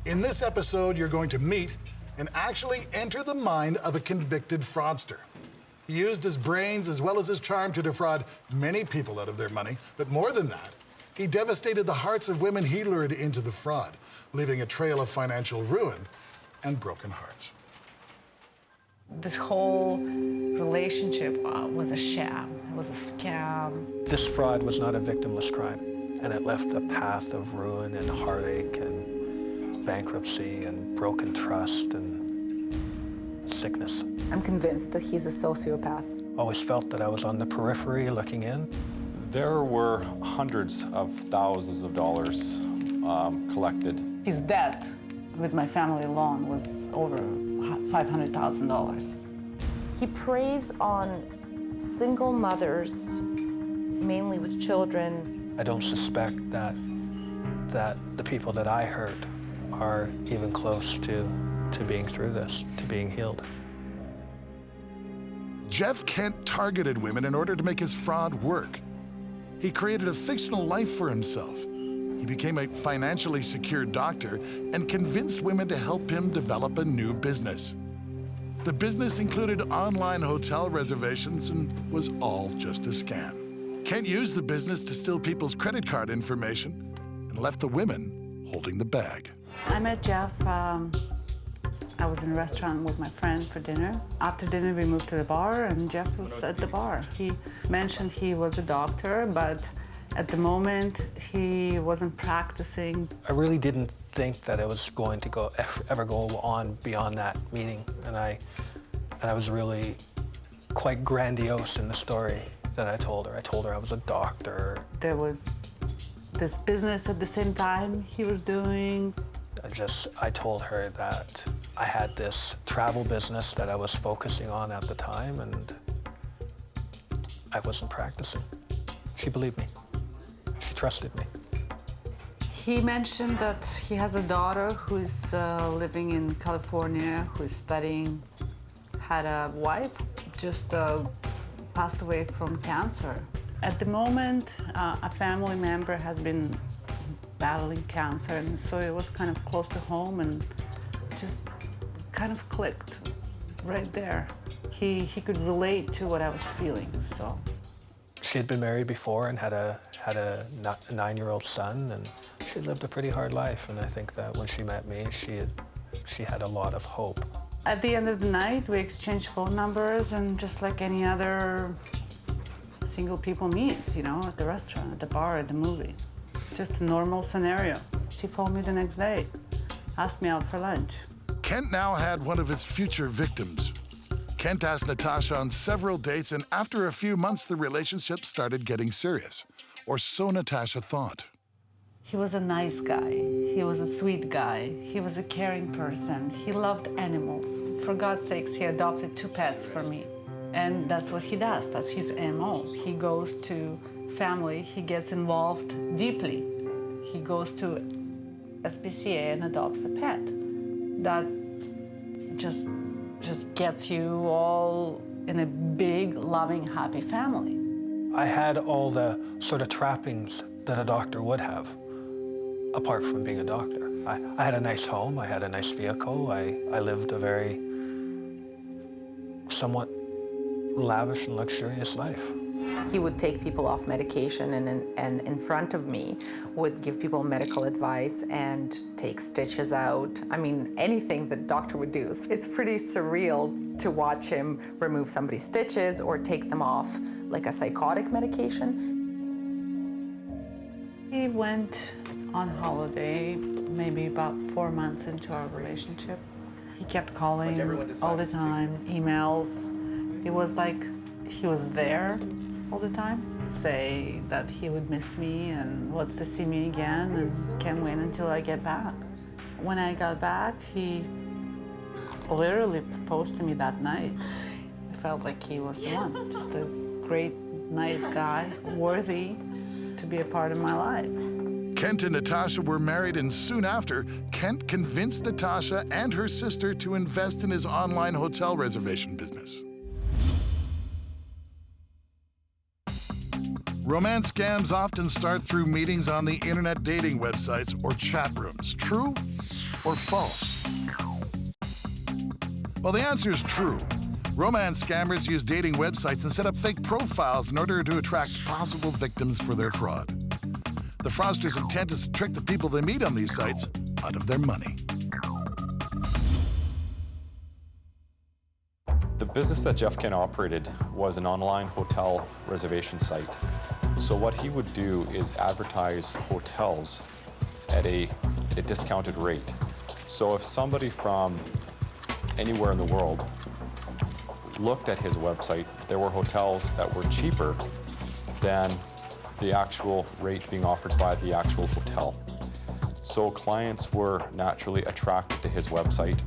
In this episode, you're going to meet and actually enter the mind of a convicted fraudster. He used his brains as well as his charm to defraud many people out of their money, but more than that, he devastated the hearts of women he lured into the fraud, leaving a trail of financial ruin and broken hearts. This whole relationship was a sham. It was a scam. This fraud was not a victimless crime, and it left a path of ruin and heartache and bankruptcy and broken trust and sickness. I'm convinced that he's a sociopath. Always felt that I was on the periphery looking in. There were hundreds of thousands of dollars collected. His debt with my family alone was over $500,000. He preys on single mothers, mainly with children. I don't suspect that the people that I hurt are even close to being through this, to being healed. Jeff Kent targeted women in order to make his fraud work. He created a fictional life for himself. He became a financially secure doctor and convinced women to help him develop a new business. The business included online hotel reservations and was all just a scam. Kent used the business to steal people's credit card information and left the women holding the bag. I met Jeff. I was in a restaurant with my friend for dinner. After dinner, we moved to the bar, and Jeff was at the bar. He mentioned he was a doctor, but at the moment, he wasn't practicing. I really didn't think that it was going to ever go on beyond that meeting, and I was really quite grandiose in the story that I told her. I told her I was a doctor. There was this business at the same time he was doing. I told her that I had this travel business that I was focusing on at the time, and I wasn't practicing. She believed me. She trusted me. He mentioned that he has a daughter who is living in California, who is studying, had a wife, just passed away from cancer. At the moment, a family member has been battling cancer, and so it was kind of close to home and just kind of clicked right there. He could relate to what I was feeling, so. She had been married before and had a 9-year-old son, and she lived a pretty hard life, and I think that when she met me, she had a lot of hope. At the end of the night, we exchanged phone numbers, and just like any other single people meet, you know, at the restaurant, at the bar, at the movie. Just a normal scenario. She phoned me the next day, asked me out for lunch. Kent now had one of his future victims. Kent asked Natasha on several dates, and after a few months, the relationship started getting serious. Or so Natasha thought. He was a nice guy. He was a sweet guy. He was a caring person. He loved animals. For God's sakes, he adopted 2 pets for me. And that's what he does. That's his MO. He goes to family. He gets involved deeply. He goes to SPCA and adopts a pet. That just gets you all in a big, loving, happy family. I had all the sort of trappings that a doctor would have, apart from being a doctor. I had a nice home, I had a nice vehicle, I lived a very somewhat lavish and luxurious life. He would take people off medication and in front of me would give people medical advice and take stitches out. I mean, anything that a doctor would do. It's pretty surreal to watch him remove somebody's stitches or take them off like a psychotic medication. He went on holiday maybe about 4 months into our relationship. He kept calling all the time, emails. It was like he was there all the time. Say that he would miss me and wants to see me again and can't wait until I get back. When I got back, he literally proposed to me that night. I felt like he was the one, just a great, nice guy, worthy to be a part of my life. Kent and Natasha were married, and soon after, Kent convinced Natasha and her sister to invest in his online hotel reservation business. Romance scams often start through meetings on the internet dating websites or chat rooms. True or false? Well, the answer is true. Romance scammers use dating websites and set up fake profiles in order to attract possible victims for their fraud. The fraudster's intent is to trick the people they meet on these sites out of their money. The business that Jeff Ken operated was an online hotel reservation site. So what he would do is advertise hotels at a discounted rate. So if somebody from anywhere in the world looked at his website, there were hotels that were cheaper than the actual rate being offered by the actual hotel. So clients were naturally attracted to his website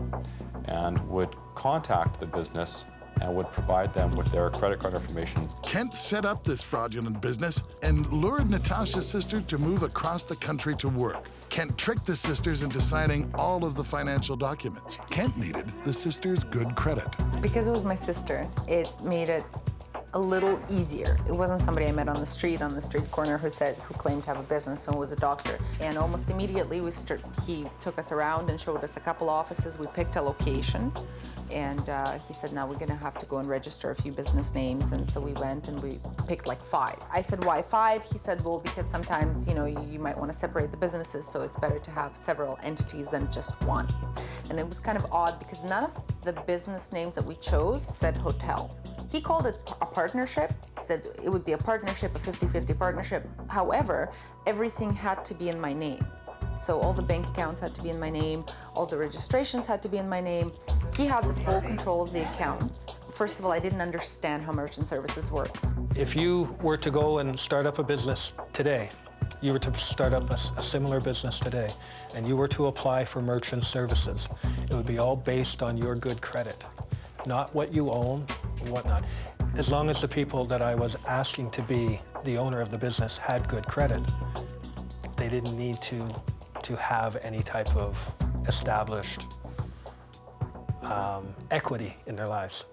and would contact the business and would provide them with their credit card information. Kent set up this fraudulent business and lured Natasha's sister to move across the country to work. Kent tricked the sisters into signing all of the financial documents. Kent needed the sisters' good credit. Because it was my sister, it made it a little easier. It wasn't somebody I met on the street corner who claimed to have a business and was a doctor. And almost immediately he took us around and showed us a couple offices. We picked a location, and he said, now we're gonna have to go and register a few business names. And so we went and we picked like 5. I said, why 5? He said, well, because sometimes, you might want to separate the businesses, so it's better to have several entities than just one. And it was kind of odd because none of the business names that we chose said hotel. He called it a partnership, said it would be a partnership, a 50-50 partnership. However, everything had to be in my name. So all the bank accounts had to be in my name, all the registrations had to be in my name. He had the full control of the accounts. First of all, I didn't understand how merchant services works. If you were to go and start up a business today, you were to start up a similar business today, and you were to apply for merchant services, it would be all based on your good credit, not what you own or whatnot. As long as the people that I was asking to be the owner of the business had good credit, they didn't need to have any type of established equity in their lives.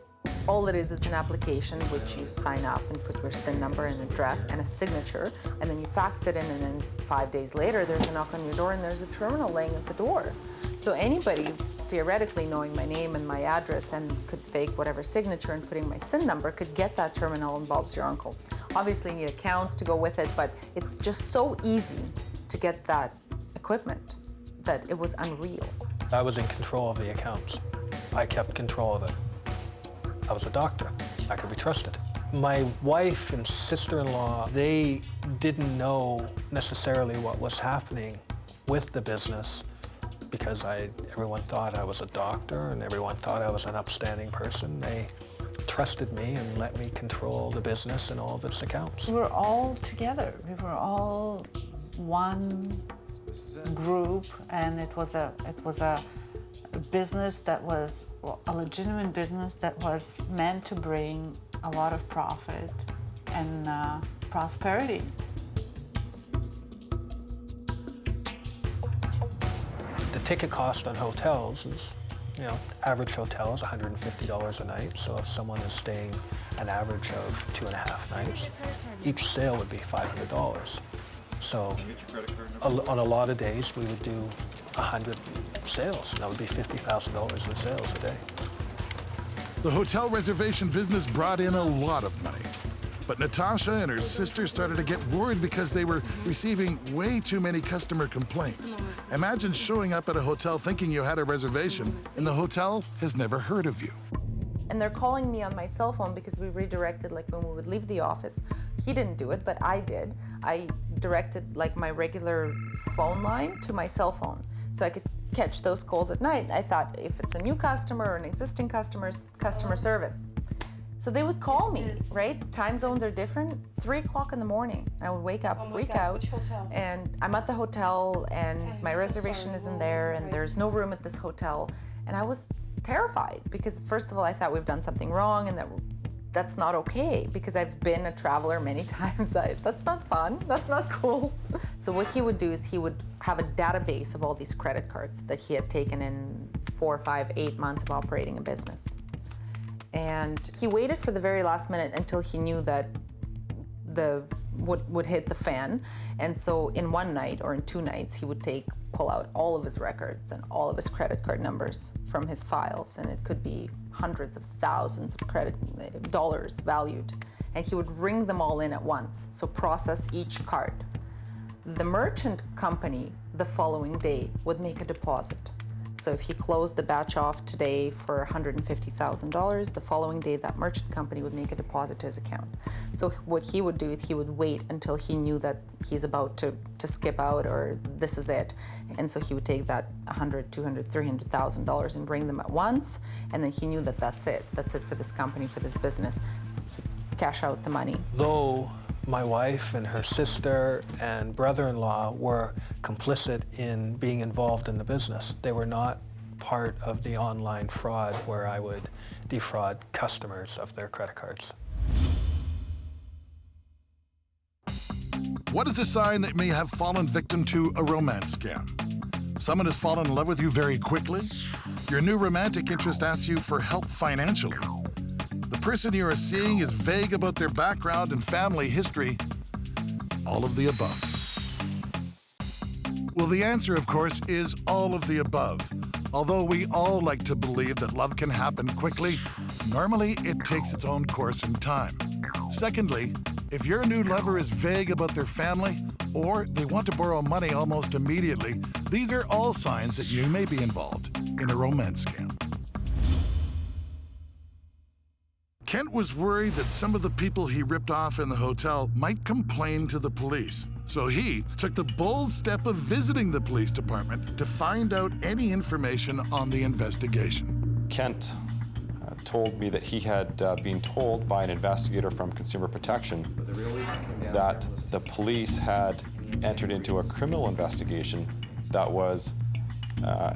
All it is an application which you sign up and put your SIN number and address and a signature, and then you fax it in, and then 5 days later there's a knock on your door and there's a terminal laying at the door. So anybody, theoretically knowing my name and my address and could fake whatever signature and putting my SIN number, could get that terminal and Bob's your uncle. Obviously you need accounts to go with it, but it's just so easy to get that equipment that it was unreal. I was in control of the accounts. I kept control of it. I was a doctor. I could be trusted. My wife and sister-in-law, they didn't know necessarily what was happening with the business because everyone thought I was a doctor and everyone thought I was an upstanding person. They trusted me and let me control the business and all of its accounts. We were all together. We were all one group, and it was a business that was a legitimate business that was meant to bring a lot of profit and prosperity. The ticket cost on hotels is, average hotel is $150 a night. So if someone is staying an average of 2.5 nights, each sale would be $500. So on a lot of days, we would do 100 sales. That would be $50,000 in sales a day. The hotel reservation business brought in a lot of money. But Natasha and her sister started to get worried because they were receiving way too many customer complaints. Imagine showing up at a hotel thinking you had a reservation and the hotel has never heard of you. And they're calling me on my cell phone because we redirected, like when we would leave the office. He didn't do it, but I did. I directed like my regular phone line to my cell phone so I could catch those calls at night. I thought if it's a new customer or an existing customer service. So they would call me, right? Time zones are different. 3 o'clock in the morning, I would wake up, freak out, and I'm at the hotel and my reservation isn't there and there's no room at this hotel. And I was terrified because first of all, I thought we've done something wrong and that's not okay because I've been a traveler many times. That's not fun, that's not cool. So what he would do is he would have a database of all these credit cards that he had taken in 4, 5, 8 months of operating a business. And he waited for the very last minute until he knew that would hit the fan. And so in one night or in 2 nights, he would take pull out all of his records and all of his credit card numbers from his files, and it could be hundreds of thousands of dollars valued. And he would ring them all in at once, so process each card. The merchant company the following day would make a deposit. So if he closed the batch off today for $150,000, the following day that merchant company would make a deposit to his account. So what he would do, he would wait until he knew that he's about to skip out or this is it. And so he would take that $100,000, $200,000, $300,000 and bring them at once. And then he knew that that's it for this company, for this business. He'd cash out the money. Though my wife and her sister and brother-in-law were complicit in being involved in the business, they were not part of the online fraud where I would defraud customers of their credit cards. What is a sign that you may have fallen victim to a romance scam? Someone has fallen in love with you very quickly? Your new romantic interest asks you for help financially? The person you are seeing is vague about their background and family history? All of the above. Well, the answer, of course, is all of the above. Although we all like to believe that love can happen quickly, normally it takes its own course in time. Secondly, if your new lover is vague about their family or they want to borrow money almost immediately, these are all signs that you may be involved in a romance scam. Kent was worried that some of the people he ripped off in the hotel might complain to the police. So he took the bold step of visiting the police department to find out any information on the investigation. Kent told me that he had been told by an investigator from Consumer Protection that the police had entered into a criminal investigation that was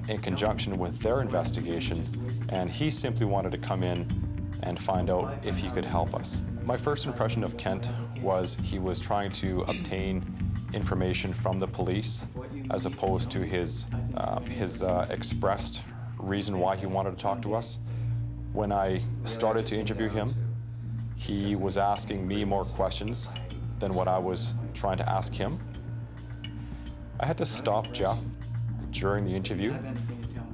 in conjunction with their investigation, and he simply wanted to come in and find out if he could help us. My first impression of Kent was he was trying to obtain information from the police as opposed to his expressed reason why he wanted to talk to us. When I started to interview him, he was asking me more questions than what I was trying to ask him. I had to stop Jeff during the interview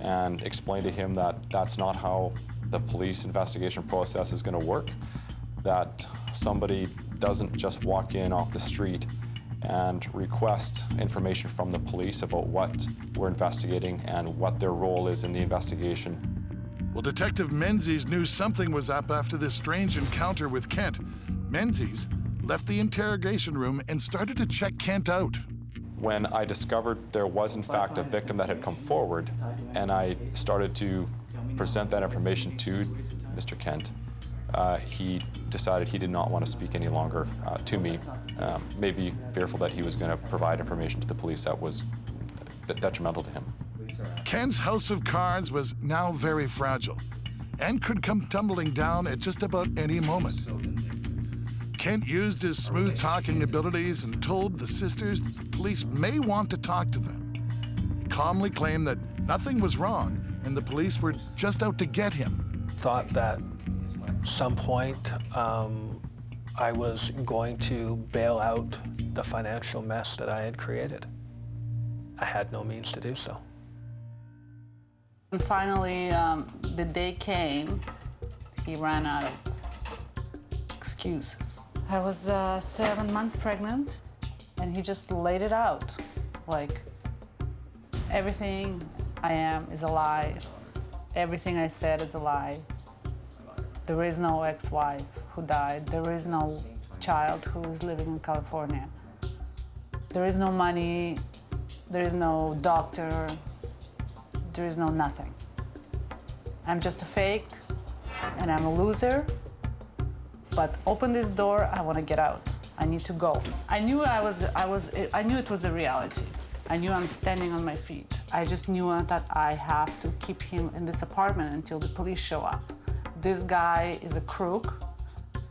and explain to him that that's not how the police investigation process is going to work, that somebody doesn't just walk in off the street and request information from the police about what we're investigating and what their role is in the investigation. Well, Detective Menzies knew something was up after this strange encounter with Kent. Menzies left the interrogation room and started to check Kent out. When I discovered there was in fact a victim that had come forward, and I started to present that information to Mr. Kent, he decided he did not want to speak any longer to me, maybe fearful that he was going to provide information to the police that was detrimental to him. Kent's house of cards was now very fragile and could come tumbling down at just about any moment. Kent used his smooth talking abilities and told the sisters that the police may want to talk to them. He calmly claimed that nothing was wrong and the police were just out to get him. Thought that at some point I was going to bail out the financial mess that I had created. I had no means to do so. And finally, the day came, he ran out of excuses. I was 7 months pregnant, and he just laid it out. Like, everything I am is a lie. Everything I said is a lie. There is no ex-wife who died. There is no child who is living in California. There is no money. There is no doctor. There is no nothing. I'm just a fake, and I'm a loser. But open this door, I want to get out. I need to go. I knew it was a reality. I knew I'm standing on my feet. I just knew that I have to keep him in this apartment until the police show up. This guy is a crook,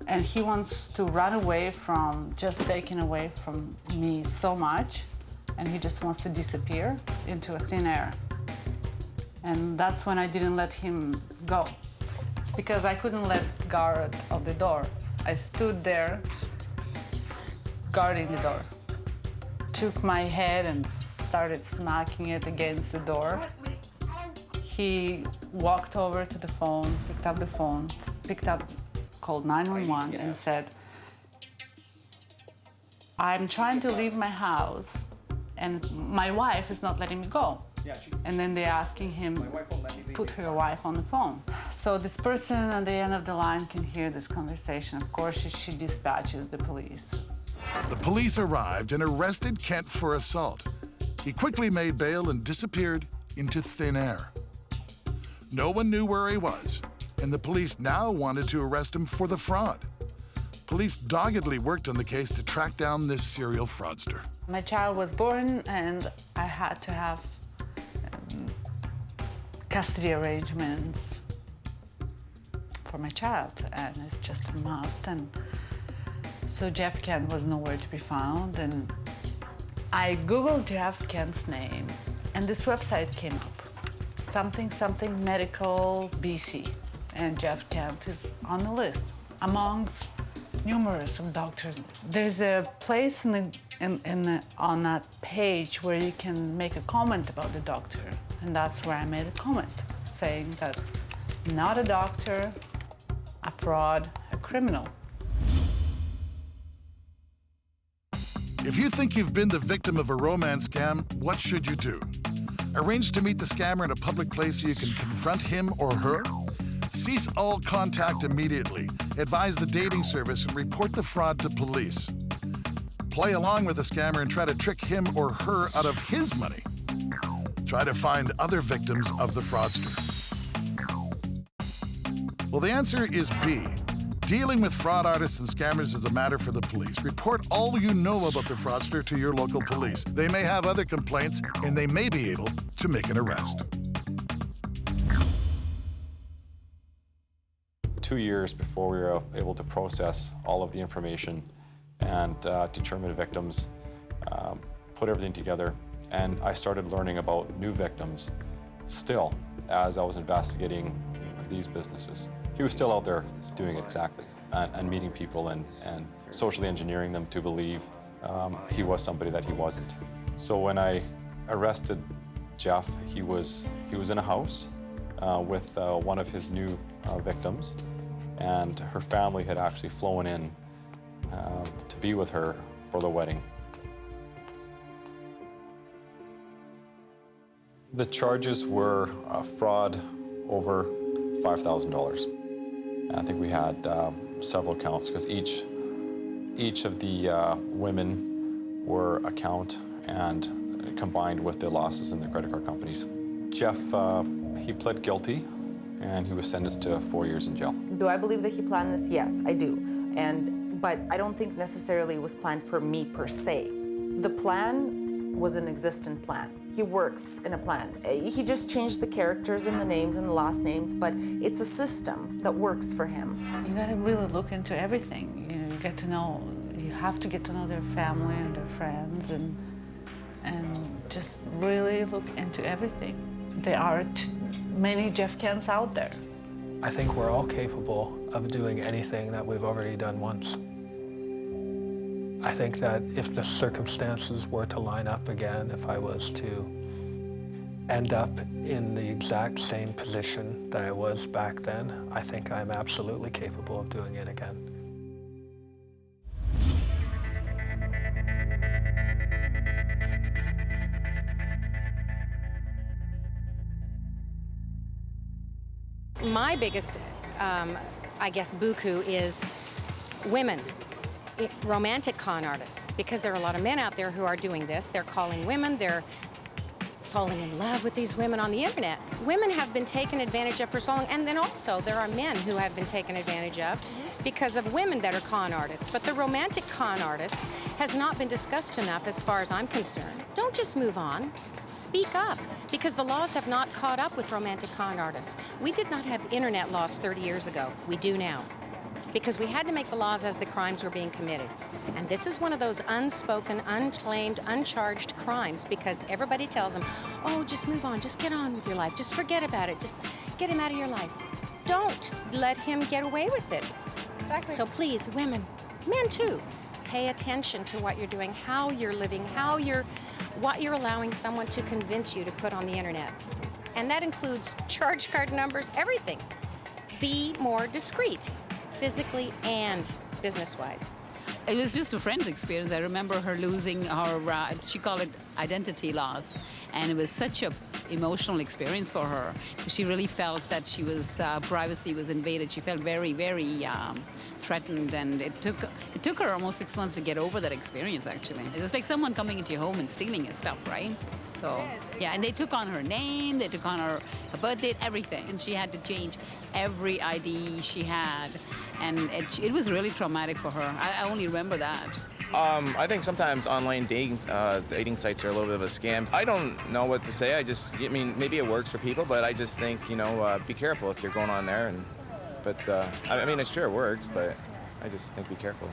and he wants to run away from just taking away from me so much, and he just wants to disappear into a thin air. And that's when I didn't let him go, because I couldn't let guard of the door. I stood there guarding the door. Took my head and started smacking it against the door. He walked over to the phone, called 911 and said, I'm trying to leave my house and my wife is not letting me go. And then they're asking him, put your wife on the phone. So this person at the end of the line can hear this conversation. Of course, she dispatches the police. The police arrived and arrested Kent for assault. He quickly made bail and disappeared into thin air. No one knew where he was, and the police now wanted to arrest him for the fraud. Police doggedly worked on the case to track down this serial fraudster. My child was born, and I had to have custody arrangements for my child, and it's just a must. And so Jeff Kent was nowhere to be found, and I Googled Jeff Kent's name, and this website came up, something medical BC, and Jeff Kent is on the list amongst numerous of doctors. There's a place on that page where you can make a comment about the doctor, and that's where I made a comment saying that not a doctor, a fraud, a criminal. If you think you've been the victim of a romance scam, what should you do? Arrange to meet the scammer in a public place so you can confront him or her? Cease all contact immediately. Advise the dating service and report the fraud to police. Play along with the scammer and try to trick him or her out of his money. Try to find other victims of the fraudster. Well, the answer is B. Dealing with fraud artists and scammers is a matter for the police. Report all you know about the fraudster to your local police. They may have other complaints, and they may be able to make an arrest. 2 years before we were able to process all of the information and determine the victims, put everything together, and I started learning about new victims still as I was investigating these businesses. He was still out there doing it exactly, and meeting people and socially engineering them to believe he was somebody that he wasn't. So when I arrested Jeff, he was in a house with one of his new victims, and her family had actually flown in to be with her for the wedding. The charges were fraud over $5,000. I think we had several counts because each of the women were a count and combined with the losses in the credit card companies. Jeff, he pled guilty and he was sentenced to 4 years in jail. Do I believe that he planned this? Yes, I do. But I don't think necessarily it was planned for me per se. The plan was an existent plan. He works in a plan. He just changed the characters and the names and the last names, but it's a system that works for him. You gotta really look into everything. You have to get to know their family and their friends and just really look into everything. There are many Jeff Kents out there. I think we're all capable of doing anything that we've already done once. I think that if the circumstances were to line up again, if I was to end up in the exact same position that I was back then, I think I'm absolutely capable of doing it again. My biggest, I guess, buku is women. Romantic con artists, because there are a lot of men out there who are doing this. They're calling women, they're falling in love with these women on the internet. Women have been taken advantage of for so long, and then also there are men who have been taken advantage of because of women that are con artists. But the romantic con artist has not been discussed enough as far as I'm concerned. Don't just move on. Speak up, because the laws have not caught up with romantic con artists. We did not have internet laws 30 years ago. We do now, because we had to make the laws as the crimes were being committed. And this is one of those unspoken, unclaimed, uncharged crimes, because everybody tells them, oh, just move on, just get on with your life, just forget about it, just get him out of your life. Don't let him get away with it. Exactly. So please, women, men too, pay attention to what you're doing, how you're living, how you're what you're allowing someone to convince you to put on the internet. And that includes charge card numbers, everything. Be more discreet, physically and business-wise. It was just a friend's experience. I remember her losing her, she called it identity loss. And it was such a emotional experience for her. She really felt that she was, privacy was invaded. She felt very, very threatened. And it took her almost 6 months to get over that experience, actually. It's like someone coming into your home and stealing your stuff, right? So, yeah, and they took on her name, they took on her birth date, everything. And she had to change every ID she had. And it was really traumatic for her. I only remember that. I think sometimes online dating sites are a little bit of a scam. I don't know what to say. I mean, maybe it works for people, but I just think, be careful if you're going on there. I mean, it sure works, but I just think be careful.